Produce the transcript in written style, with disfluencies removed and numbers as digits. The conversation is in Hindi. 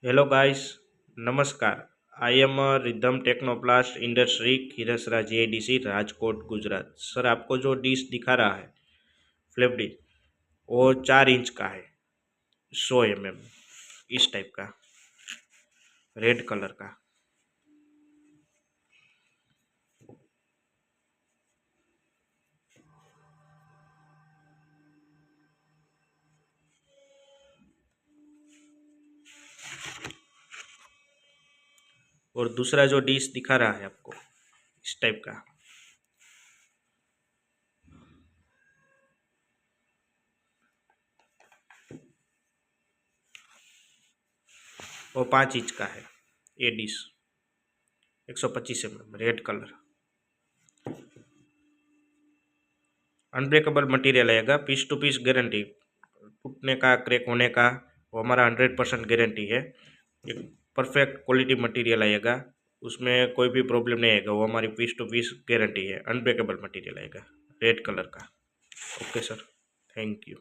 हेलो गाइस, नमस्कार। I'm rhythm Technoplast industry Khirsara GIDC Rajkot Gujarat. Sir, आपको जो डिश दिखा रहा है फ्लिप डिश, वो 4 इंच का है, 100 mm, इस टाइप का, रेड कलर का। और दूसरा जो डिश दिखा रहा है आपको, इस टाइप का, वो 5 इंच का है। ये dish 125 mm, red colour, unbreakable material आएगा, पीस टू पीस गारंटी। टूटने का, क्रैक होने का, वो हमारा 100% गारंटी है। एक परफेक्ट क्वालिटी मटेरियल आएगा, उसमें कोई भी प्रॉब्लम नहीं आएगा। वो हमारी पीस टू पीस गारंटी है। अनब्रेकेबल मटेरियल आएगा, रेड कलर का। Okay sir, thank you.